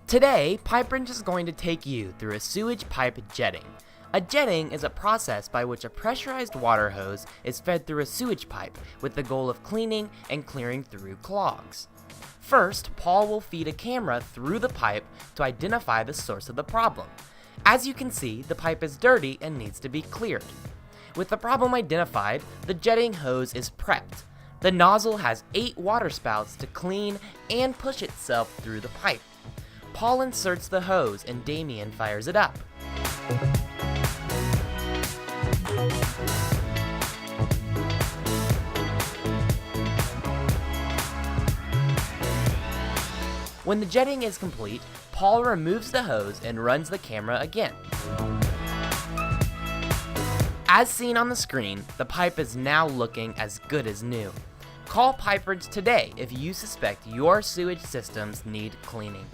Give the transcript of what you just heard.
Today, PipeWrench is going to take you through a sewage pipe jetting. A jetting is a process by which a pressurized water hose is fed through a sewage pipe with the goal of cleaning and clearing through clogs. First, Paul will feed a camera through the pipe to identify the source of the problem. As you can see, the pipe is dirty and needs to be cleared. With the problem identified, the jetting hose is prepped. The nozzle has 8 water spouts to clean and push itself through the pipe. Paul inserts the hose and Damien fires it up. When the jetting is complete, Paul removes the hose and runs the camera again. As seen on the screen, the pipe is now looking as good as new. Call PipeWrench today if you suspect your sewage systems need cleaning.